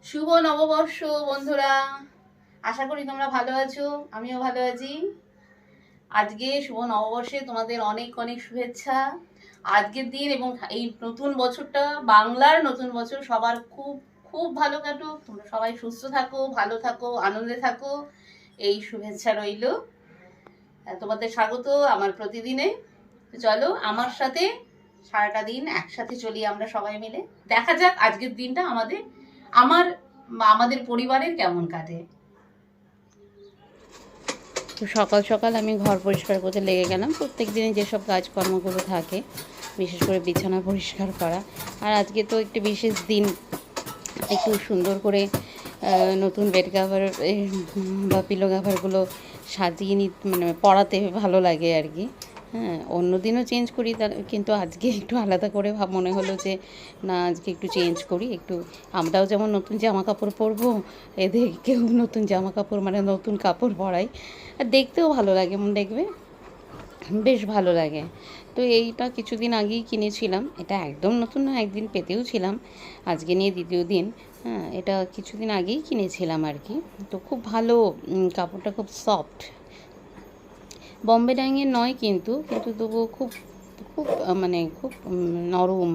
শুভ নববর্ষ বন্ধুরা, আশা করি তোমরা ভালো আছো, আমিও ভালো আছি। আজকে শুভ নববর্ষে তোমাদের অনেক অনেক শুভেচ্ছা। আজকের দিন এবং এই নতুন বছরটা, বাংলার নতুন বছর সবার খুব খুব ভালো কাটুক। তোমরা সবাই সুস্থ থাকো, ভালো থাকো, আনন্দে থাকো, এই শুভেচ্ছা রইল। তোমাদের স্বাগত আমার প্রতিদিনে। চলো আমার সাথে সারাটা দিন একসাথে চলি আমরা সবাই মিলে। দেখা যাক আজকের দিনটা আমাদের পরিবারের কেমন কাটে। তো সকাল সকাল আমি ঘর পরিষ্কার করতে লেগে গেলাম। প্রত্যেক দিনে যেসব কাজকর্মগুলো থাকে, বিশেষ করে বিছানা পরিষ্কার করা। আর আজকে তো একটি বিশেষ দিন, একটু সুন্দর করে নতুন বেড কাভার বা পিলো কাভারগুলো সাজিয়ে মানে পরাতে ভালো লাগে আর কি। হ্যাঁ, অন্য দিনও চেঞ্জ করি, কিন্তু আজকে একটু আলাদা করে মনে হলো যে না, আজকে একটু চেঞ্জ করি। একটু আমরাও যেমন নতুন জামা কাপড় পরবো, এদেরকেও নতুন জামা কাপড় মানে নতুন কাপড় পরাই। আর দেখতেও ভালো লাগে, দেখবে বেশ ভালো লাগে। তো এইটা কিছুদিন আগেই কিনেছিলাম। এটা একদম নতুন না, একদিন পেতেও ছিলাম, আজকে নিয়ে দ্বিতীয় দিন। হ্যাঁ, এটা কিছুদিন আগেই কিনেছিলাম আর কি। তো খুব ভালো, কাপড়টা খুব সফট, বম্বে ডাইংয়ের নয় কিন্তু কিন্তু তবুও খুব খুব মানে খুব নরম।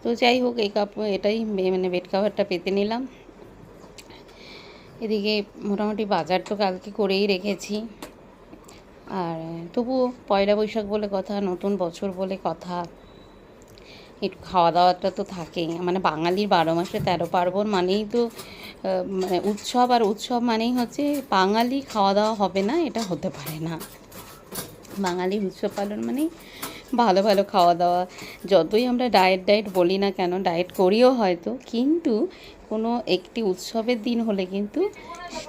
তো যাই হোক, এই কাপড় এটাই মানে বেড কাভারটা পেতে নিলাম। এদিকে মোটামুটি বাজার তো কালকে করেই রেখেছি। আর তবুও পয়লা বৈশাখ বলে কথা, নতুন বছর বলে কথা, একটু খাওয়া দাওয়াটা তো থাকেই। মানে বাঙালির 12 মাসে 13 পার্বণ মানেই তো মানে উৎসব, আর উৎসব মানেই হচ্ছে বাঙালি খাওয়া দাওয়া হবে না, এটা হতে পারে না। বাঙালির উৎসব পালন মানেই ভালো ভালো খাওয়া দাওয়া। যতই আমরা ডায়েট বলি না কেন, ডায়েট করিও হয়তো, কিন্তু কোনো একটি উৎসবের দিন হলে কিন্তু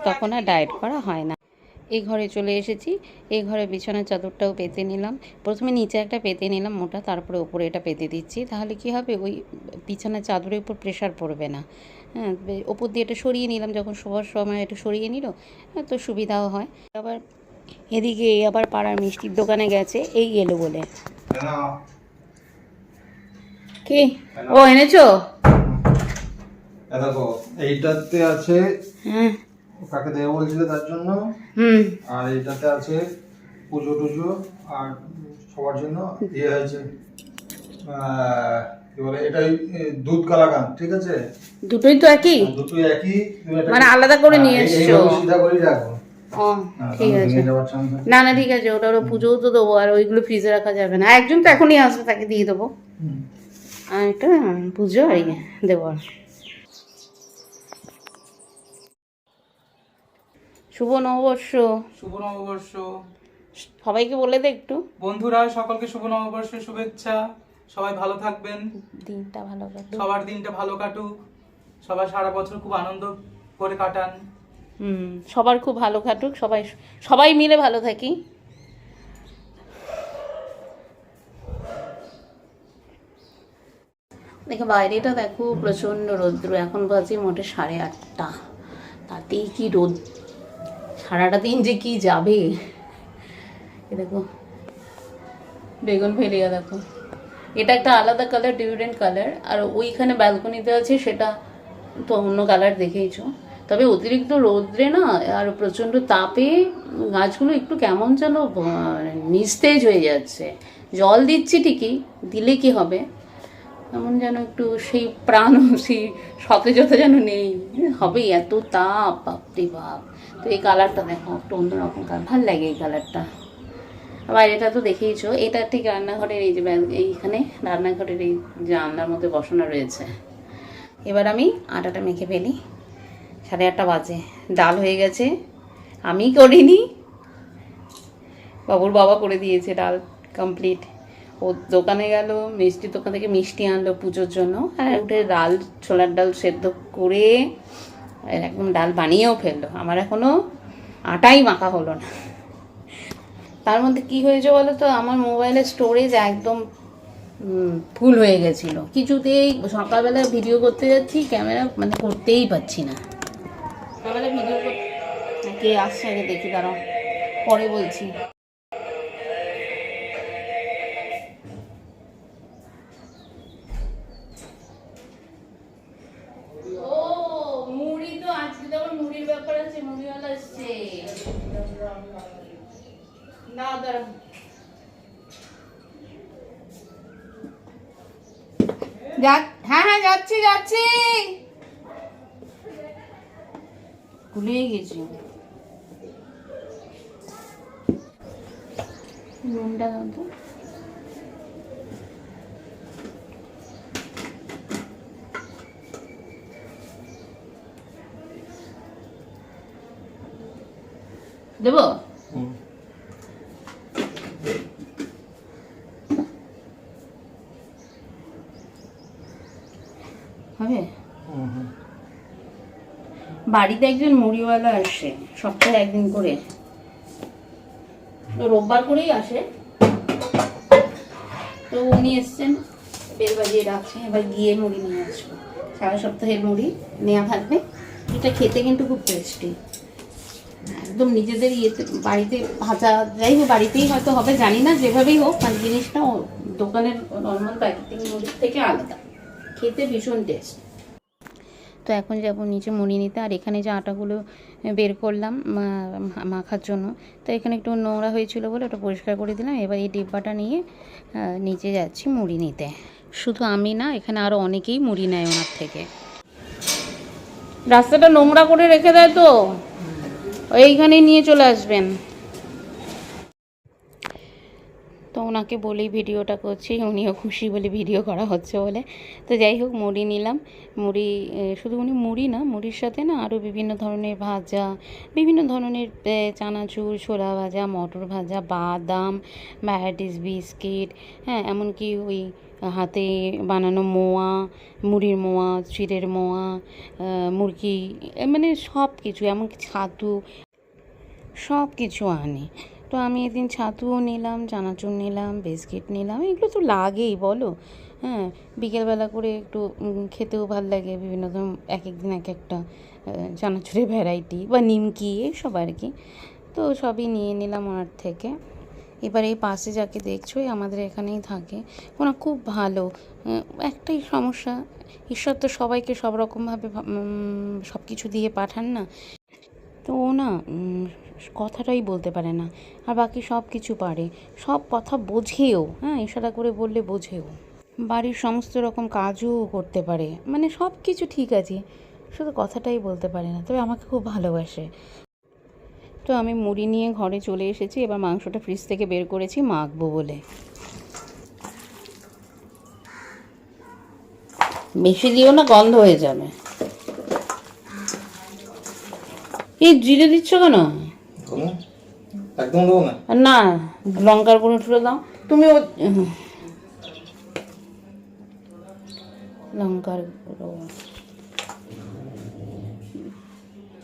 তখন আর ডায়েট করা হয় না। এই ঘরে চলে এসেছি। এই ঘরে বিছানার চাদরটাও পেতে নিলাম। প্রথমে নিচে একটা পেতে নিলাম মোটা, তারপরে উপরে এটা পেতে দিচ্ছি। তাহলে কি হবে, ওই বিছানার চাদরের উপর প্রেশার পড়বে না। হ্যাঁ, ওপর দিয়ে এটা সরিয়ে নিলাম, যখন শোবার সময় এটা সরিয়ে নিল, তো সুবিধাও হয়। আবার এদিকে আবার পাড়ার মিষ্টির দোকানে গেছে, এই এলো বলে। কি ও এনেছো? দেখো, এইটাতে আছে হ্যাঁ, কাকে দেবো বলছিলে তার জন্য। আর এইটাতে আছে পুজো টুজো আর সবার জন্য ইয়ে হয়েছে। কি বলে, এটাই দুধ কালাকান, ঠিক আছে? দুটোই তো একই, দুটোই একই, তুমি মানে আলাদা করে নিয়ে এসছো? এইভাবে সিধা করেই রাখো। ও ঠিক আছে। না না, ঠিক আছে, ওটা পুজোও তো দেবো, আর ওইগুলো ফ্রিজে রাখা যাবে না। একজন তো এখনই আসবে, তাকে দিয়ে দেবো। আর একটা পুজো আর দেবো। শুভ নববর্ষ। শুভ নববর্ষ সবাইকে বলে দে একটু। বন্ধুরা, সকলকে শুভ নববর্ষের শুভেচ্ছা। সবাই ভালো থাকবেন, দিনটা ভালো কাটুক। সবার দিনটা ভালো কাটুক, সবাই সারা বছর খুব আনন্দ করে কাটান। সবার খুব ভালো কাটুক, সবাই সবাই মিলে ভালো থাকি। দেখো বাইরেটা, দেখো প্রচণ্ড রৌদ্র। এখন বাজে মোটে 8:30। তাতেই কি রোদ, সারাটা দিন যে কি যাবে। এ দেখো বেগুন ফেলিয়া, দেখো এটা একটা আলাদা কালার, ডিফারেন্ট কালার। আর ওইখানে ব্যালকনিতে আছে, সেটা তো অন্য কালার দেখেইছো। তবে অতিরিক্ত রৌদ্রে না, আর প্রচণ্ড তাপে গাছগুলো একটু কেমন যেন নিস্তেজ হয়ে যাচ্ছে। জল দিচ্ছি ঠিকই, দিলে কি হবে, এমন যেন একটু সেই প্রাণ, সেই সতেজতা যেন নেই। হবেই, এত তাপ, বাপরে বাপ। তো এই কালারটা দেখো, একটু অন্যরকম কালার, ভালো লাগে এই কালারটা। আবার এটা তো দেখেইছো, এটা ঠিক রান্নাঘরের এই যে এইখানে রান্নাঘরের এই জানলার মধ্যে বসানো রয়েছে। এবার আমি আটাটা মেখে ফেলি। 8:30 বাজে, ডাল হয়ে গেছে, আমি করিনি, বাবুর বাবা করে দিয়েছে। ডাল কমপ্লিট। ও দোকানে গেল, মিষ্টির দোকান থেকে মিষ্টি আনলো পুজোর জন্য, আর উঠে ডাল, ছোলার ডাল সেদ্ধ করে একদম ডাল বানিয়েও ফেললো। আমার এখনও আটাই মাখা হলো না। তার মধ্যে কি হয়েছে বলো তো, আমার মোবাইলের স্টোরেজ একদম ফুল হয়ে গেছিলো। কিছুতেই সকালবেলা ভিডিও করতে যাচ্ছি, ক্যামেরা মানে করতেই পারছি না। সকালবেলা ভিডিও করতে, কে আসছে আগে দেখি, দাঁড়াও, পরে বলছি। ও হ্যাঁ যাচ্ছি ভুলেই গেছি নুনটা দাও তো। দেবো? হবে? বাড়িতে একজন মুড়িওয়ালা আসে সপ্তাহে একদিন করে, তো রোববার করেই আসে। তো উনি এসছেন, বেল বাজিয়ে রাখছে, এবার গিয়ে মুড়ি নিয়ে আসবো। সারা সপ্তাহের মুড়ি নেওয়া থাকবে। এটা খেতে কিন্তু খুব টেস্টি, একদম নিজেদের ইয়েতে বাড়িতে ভাজা, যাই হোক বাড়িতেই হয়তো হবে জানি না, যেভাবেই হোক মানে জিনিসটা দোকানের নর্মাল প্যাকেটিং মুড়ির থেকে আলাদা, খেতে ভীষণ টেস্ট। তো এখন যাবো নিচে মুড়ি নিতে। আর এখানে যে আটাগুলো বের করলাম মাখার জন্য, তো এখানে একটু নোংরা হয়েছিল বলে ওটা পরিষ্কার করে দিলাম। এবার এই ডিব্বাটা নিয়ে নিচে যাচ্ছি মুড়ি নিতে। শুধু আমি না, এখানে আরও অনেকেই মুড়ি নেয় ওনার থেকে। রাস্তাটা নোংরা করে রেখে দেয় তো, এইখানেই নিয়ে চলে আসবেন। তো ওনাকে বলেই ভিডিওটা করছি, উনিও খুশি বলে ভিডিও করা হচ্ছে বলে। তো যাই হোক মুড়ি নিলাম। মুড়ি শুধু উনি মুড়ি না, মুড়ির সাথে না আরও বিভিন্ন ধরনের ভাজা, বিভিন্ন ধরনের চানাচুর, ছোলা ভাজা, মটর ভাজা, বাদাম, ভ্যারাইটিস বিস্কিট, হ্যাঁ এমনকি ওই হাতে বানানো মোয়া, মুড়ির মোয়া, চিড়ের মোয়া, মুরগি, মানে সব কিছু, এমনকি ছাতু, সব কিছু আনে। তো আমি এদিন ছাতুও নিলাম, চানাচুর নিলাম, বিস্কিট নিলাম, এগুলো তো লাগেই বলো। হ্যাঁ বিকেলবেলা করে একটু খেতেও ভালো লাগে, বিভিন্ন ধরনের এক এক দিন এক একটা চানাচুরের ভ্যারাইটি বা নিমকি এসব আর কি। তো সবই নিয়ে নিলাম ওনার থেকে। এবার এই পাশে যাকে দেখছো আমাদের এখানেই থাকে, ওনা খুব ভালো। একটাই সমস্যা, ঈশ্বর তো সবাইকে সব রকমভাবে সব কিছু দিয়ে পাঠান না, তো ও না কথাটাই বলতে পারে না, আর বাকি সব কিছু পারে, সব কথা বোঝেও, হ্যাঁ ইশারা করে বললে বোঝেও, বাড়ির সমস্ত রকম কাজও করতে পারে, মানে সব কিছু ঠিক আছে, শুধু কথাটাই বলতে পারে না, তবে আমাকে খুব ভালোবাসে। তো আমি মুড়ি নিয়ে ঘরে চলে এসেছি। এবার মাংসটা ফ্রিজ থেকে বের করেছি মাখবো বলে। বেশি দিও না, গন্ধ হয়ে যাবে। এই জিরে দিচ্ছ কেন? একদম দেবো না, না লঙ্কার গুঁড়ো টুড়ো দাও তুমি, ও লঙ্কার গুঁড়ো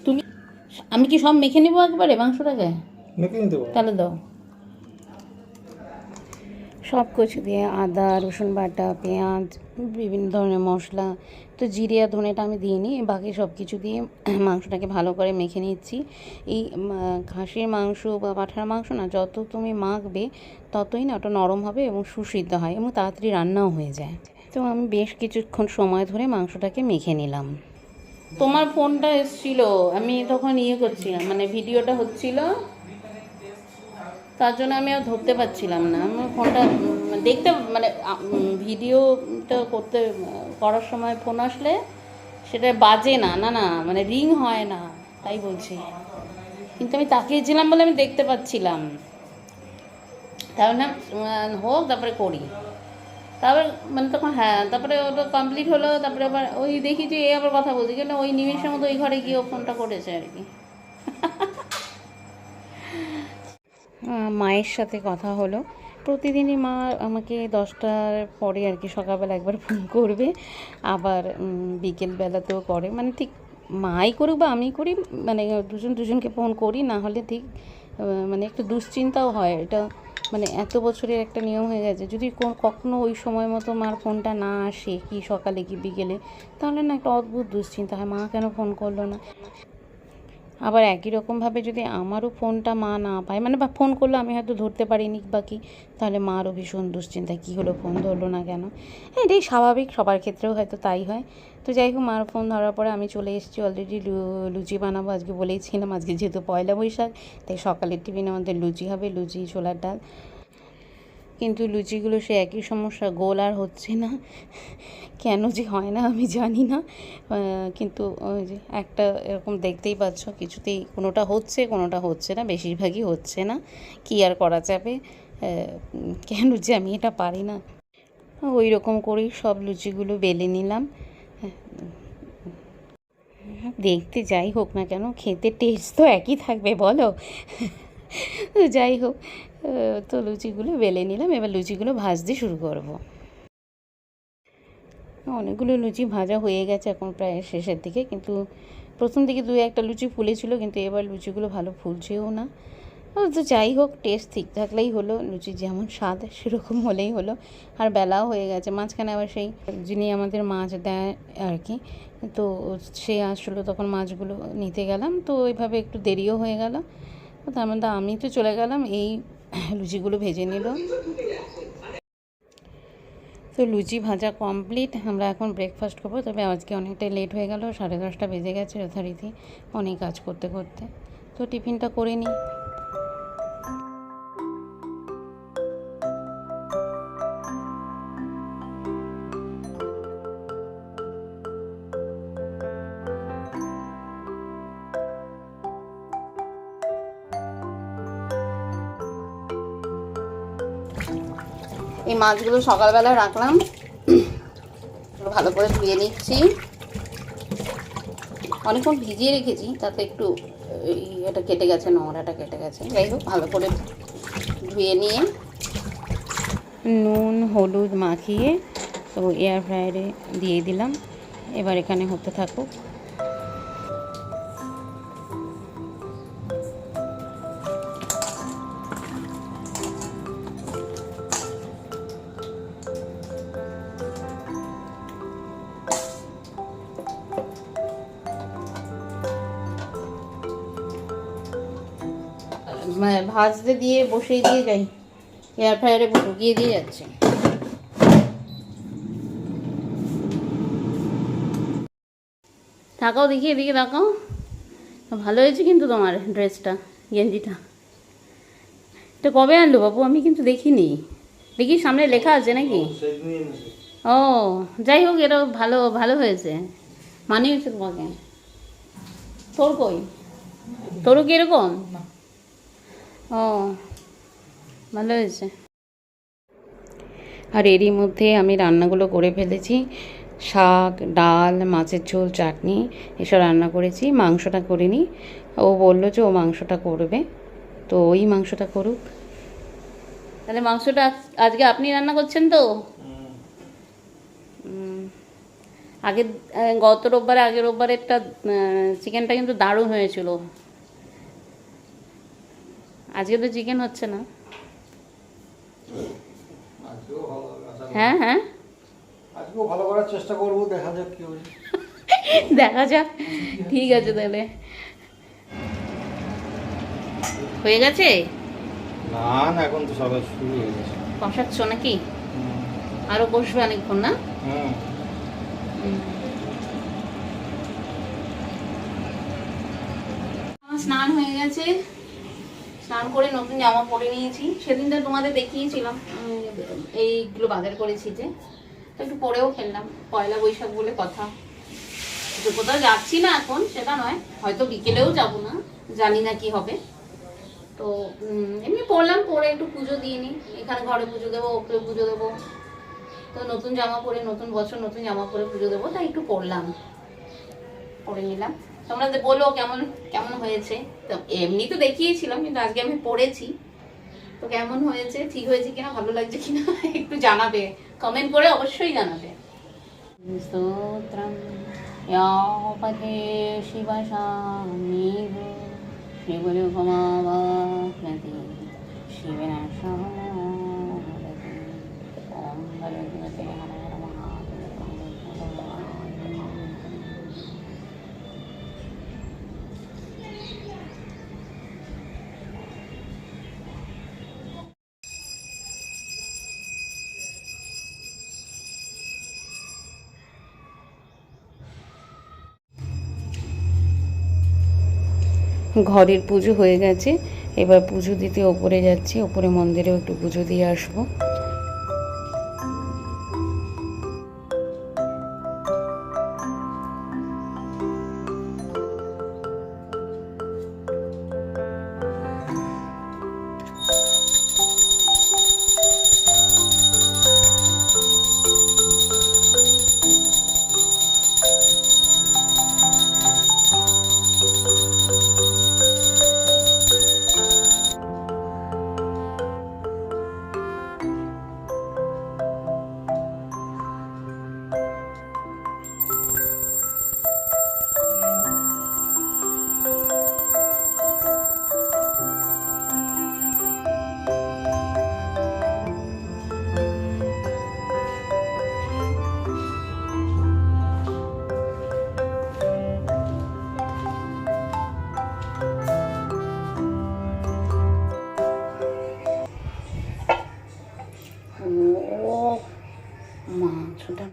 তুমি, আমি কি সব মেখে নেবো একবারে মাংসটাকে? মেখে নিতে পারো, তাহলে দাও। সব কিছু দিয়ে আদা রসুন বাটা, পেঁয়াজ, বিভিন্ন ধরনের মশলা, তো জিরে আর ধনেটা আমি দিইনি, বাকি সব কিছু দিয়ে মাংসটাকে ভালো করে মেখে নিচ্ছি। এই খাসির মাংস বা পাঁঠার মাংস না, যত তুমি মাখবে ততই না ওটা নরম হবে এবং সুসিদ্ধ হয় এবং তাড়াতাড়ি রান্নাও হয়ে যায়। তো আমি বেশ কিছুক্ষণ সময় ধরে মাংসটাকে মেখে নিলাম। তোমার ফোনটা এসেছিলো, আমি তখন করছিলাম, মানে ভিডিওটা হচ্ছিল, তার জন্য আমি আর ধরতে পারছিলাম না। আমার ফোনটা দেখতে, মানে ভিডিওটা করার সময় ফোন আসলে সেটা বাজে না, না না মানে রিং হয় না, তাই বলছি। কিন্তু আমি তাকিয়েছিলাম বলে আমি দেখতে পাচ্ছিলাম, তাহলে না হোক তারপরে করি, তারপরে মানে তখন হ্যাঁ, তারপরে ওটা কমপ্লিট হলো, তারপরে আবার ওই দেখি যে এ আবার কথা বলছি, কেন ওই নিমেষের মতো ওই ঘরে গিয়ে ও ফোনটা করেছে আর কি। মায়ের সাথে কথা হলো, প্রতিদিনই মা আমাকে 10টার পরে আর কি সকালবেলা একবার ফোন করবে, আবার বিকেলবেলাতেও করে, মানে ঠিক মাই করুক বা আমি করি, মানে দুজনকে ফোন করি, না হলে ঠিক মানে একটু দুশ্চিন্তাও হয়। এটা মানে এত বছরের একটা নিয়ম হয়ে গেছে, যদি কখনো ওই সময় মতো মার ফোনটা না আসে, কি সকালে কি বিকেলে, তাহলে না একটা অদ্ভুত দুশ্চিন্তা হয়, মা কেন ফোন করলো না। আবার একই রকমভাবে যদি আমারও ফোনটা মা না পায়, মানে বা ফোন করলে আমি হয়তো ধরতে পারিনি বা কি, তাহলে মারও ভীষণ দুশ্চিন্তা, কী হলো ফোন ধরলো না কেন। এটাই স্বাভাবিক, সবার ক্ষেত্রেও হয়তো তাই হয়। তো যাই হোক, মার ফোন ধরার পরে আমি চলে এসেছি অলরেডি। লুচি বানাবো আজকে, বলেইছিলাম আজকে যেহেতু পয়লা বৈশাখ, তাই সকালের টিফিনে আমাদের লুচি হবে, লুচি ছোলার ডাল। কিন্তু লুচিগুলো সে একই সমস্যা, গোল আর হচ্ছে না, কেন যে হয় না আমি জানি না। কিন্তু ওই যে একটা এরকম দেখতেই পাচ্ছ, কিছুতেই কোনোটা হচ্ছে না, বেশিরভাগই হচ্ছে না, কি আর করা যাবে। কেন যে আমি এটা পারি না। ওই রকম করেই সব লুচিগুলো বেলে নিলাম। দেখতে যাই হোক না কেন, খেতে টেস্ট তো একই থাকবে বলো। যাই হোক, তো লুচিগুলো বেলে নিলাম, এবার লুচিগুলো ভাজতে শুরু করব। অনেকগুলো লুচি ভাজা হয়ে গেছে এখন প্রায় শেষের দিকে, কিন্তু প্রথম দিকে 2-1টা লুচি ফুলেছিল, কিন্তু এবার লুচিগুলো ভালো ফুলছেও না। তো যাই হোক, টেস্ট ঠিক থাকলেই হলো, লুচি যেমন স্বাদ সেরকম হলেই হলো। আর বেলাও হয়ে গেছে, মাঝখানে আবার সেই যিনি আমাদের মাছ দেয় আর কি, তো সে আসলো, তখন মাছগুলো নিতে গেলাম, তো ওইভাবে একটু দেরিও হয়ে গেল। তার মধ্যে আমি তো চলে গেলাম, এই লুচিগুলো ভেজে নিল। তো লুচি ভাজা কমপ্লিট, আমরা এখন ব্রেকফাস্ট করবো। তবে আজকে অনেকটাই লেট হয়ে গেল, 10:30 বেজে গেছে যথারীতি, অনেক কাজ করতে করতে। তো টিফিনটা করে নিই। এই মাছগুলো সকালবেলা রাখলাম, ভালো করে ধুয়ে নিচ্ছি, অনেকক্ষণ ভিজিয়ে রেখেছি, তাতে একটু এটা কেটে গেছে, নোংরাটা কেটে গেছে। যাই হোক, ভালো করে ধুয়ে নিয়ে নুন হলুদ মাখিয়ে তো এয়ার ফ্রায়ারে দিয়ে দিলাম। এবার এখানে হতে থাকুক। ভাজতে দিয়ে বসিয়ে দিয়ে যাই, এয়ার ফ্রায়ারে ঢুকিয়ে দিয়ে যাচ্ছে। তাকাও দেখি, এদিকে তাকাও, ভালো হয়েছে কিন্তু তোমার ড্রেসটা, গেঞ্জিটা। এটা কবে আনলো বাবু? আমি কিন্তু দেখিনি। দেখি সামনে লেখা আছে নাকি? ও যাই হোক, এটা ভালো ভালো হয়েছে, মানিয়েছে তোমাকে। তোর কই? তোরও কি এরকম? ও ভালো হয়েছে। আর এরই মধ্যে আমি রান্নাগুলো করে ফেলেছি, শাক ডাল মাছের ঝোল চাটনি এসব রান্না করেছি, মাংসটা করিনি। ও বললো যে ও মাংসটা করবে, তো ওই মাংসটা করুক। তাহলে মাংসটা আজকে আপনি রান্না করছেন তো? আগে গত রোববারে আগের রোববারেরটা চিকেনটা কিন্তু দারুণ হয়েছিল। আজকে তো চিকেন হচ্ছে না। হ্যাঁ হ্যাঁ, আজকেও ভালো করার চেষ্টা করবো, দেখা যাক কি হয়। দেখা যাক, ঠিক আছে তাহলে। হয়ে গেছে? না না, এখন তো সবাই শুরু হয়ে গেছে। কষাচ্ছ নাকি? আরো বসবে অনেকক্ষণ না? স্নান হয়ে গেছে, স্নান করে নতুন জামা পরে নিয়েছি। সেদিনটা তোমাদের দেখিয়েছিলাম এইগুলো বাজার করেছি, যে তো একটু পরেও ফেললাম, পয়লা বৈশাখ বলে কথা। তো কোথাও যাচ্ছি না এখন, সেটা নয়, হয়তো বিকেলেও যাব না, জানি না কি হবে। তো এমনি পরলাম, পরে একটু পুজো দিয়ে নিই, এখানে ঘরে পুজো দেবো, ওপরে পুজো দেবো, তো নতুন জামা পরে, নতুন বছর নতুন জামা পরে পুজো দেবো, তাই একটু পরলাম, পরে নিলাম। তোমরা বলো কেমন কেমন হয়েছে। তো এমনি তো দেখিয়েছিলাম, কিন্তু আজকে আমি পড়েছি, তো কেমন হয়েছে, ঠিক হয়েছে কিনা, ভালো লাগছে কিনা একটু জানাবে, কমেন্ট করে অবশ্যই জানাবে। স্তোত্রম ইয়াপতে শিবশামি শিবরু ক্ষমাবাপ্নতি শিবনাশাহ ওম ভগবতে হর মহাদেব। ঘরের পুজো হয়ে গেছে, এবার পুজো দিতে ওপরে যাচ্ছি, ওপরে মন্দিরেও একটু পুজো দিয়ে আসবো। মাংসটা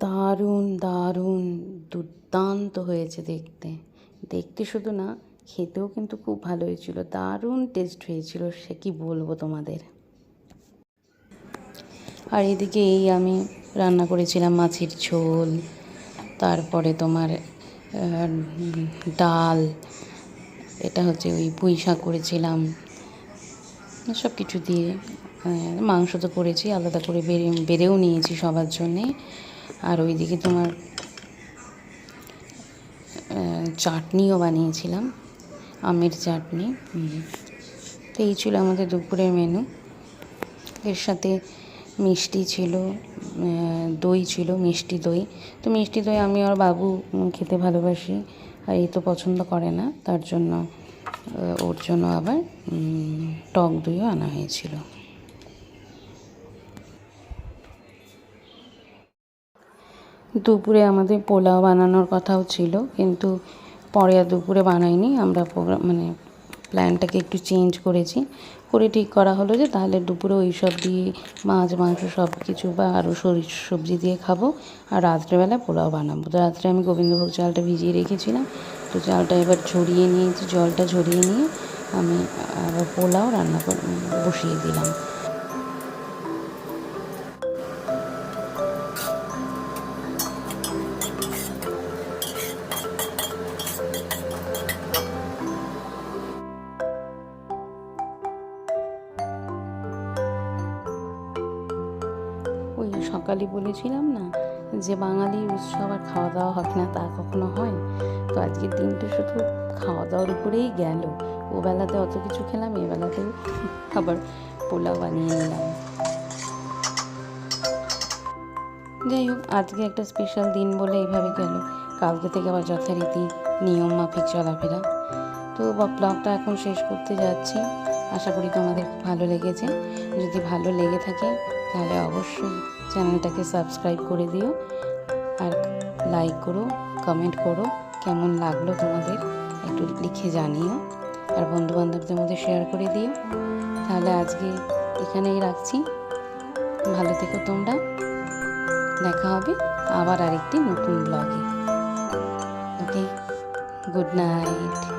দারুণ দারুণ দুর্দান্ত হয়েছে দেখতে। দেখতে শুধু না, খেতেও কিন্তু খুব ভালো হয়েছিল, দারুণ টেস্ট হয়েছিল, সে কি বলবো তোমাদের। আর এদিকে এই আমি রান্না করেছিলাম মাছের ঝোল, তারপরে তোমার ডাল, এটা হচ্ছে ওই পুঁই শাক করেছিলাম, সব কিছু দিয়ে। মাংস তো করেছি আলাদা করে, বেড়েও নিয়েছি সবার জন্যে। আর ওইদিকে তোমার চাটনিও বানিয়েছিলাম, আমের চাটনি। তো এই ছিল আমাদের দুপুরের মেনু। এর সাথে মিষ্টি ছিল, দই ছিল, মিষ্টি দই। তো মিষ্টি দই আমি আর বাবু খেতে ভালোবাসি, আর এই তো পছন্দ করে না, তার জন্য ওর জন্য আবার টক দইও আনা হয়েছিল। দুপুরে আমাদের পোলাও বানানোর কথাও ছিল, কিন্তু পরে আর দুপুরে বানাইনি আমরা। প্ল্যানটাকে একটু চেঞ্জ করেছি, করে ঠিক করা হলো যে তাহলে দুপুরে ওই সব দিয়ে মাছ মাংস সব কিছু বা আরও সবজি দিয়ে খাবো, আর রাত্রেবেলা পোলাও বানাবো। তো রাত্রে আমি গোবিন্দভোগ চালটা ভিজিয়ে রেখেছিলাম, তো চালটা এবার ঝরিয়ে নিয়েছি, জলটা ঝরিয়ে নিয়ে আমি আবার পোলাও রান্না বসিয়ে দিলাম। ওই সকালে বলেছিলাম না যে বাঙালির উৎসব আর খাওয়া দাওয়া হবে না, তা কখনো হয়? তো আজকের দিনটা শুধু খাওয়া দাওয়ার উপরেই গেল। ও বেলাতে অত কিছু খেলাম, এ বেলাতেও আবার পোলাও বানিয়ে নিলাম। যাই হোক, আজকে একটা স্পেশাল দিন বলে এইভাবে গেল। কালকে থেকে আবার যথারীতি নিয়ম মাফিক চলাফেরা। তো ব্লগটা এখন শেষ করতে যাচ্ছি। আশা করি তোমাদের ভালো লেগেছে। যদি ভালো লেগে থাকে তাহলে অবশ্যই চ্যানেলটাকে সাবস্ক্রাইব করে দিও, আর লাইক করো, কমেন্ট করো, কেমন লাগলো তোমাদের একটু লিখে জানিও, আর বন্ধুবান্ধবদের মধ্যে শেয়ার করে দিও। তাহলে আজকে এখানেই রাখছি। ভালো থেকো তোমরা, দেখা হবে আবার আরেকটি নতুন ব্লগে। ওকে, গুড নাইট।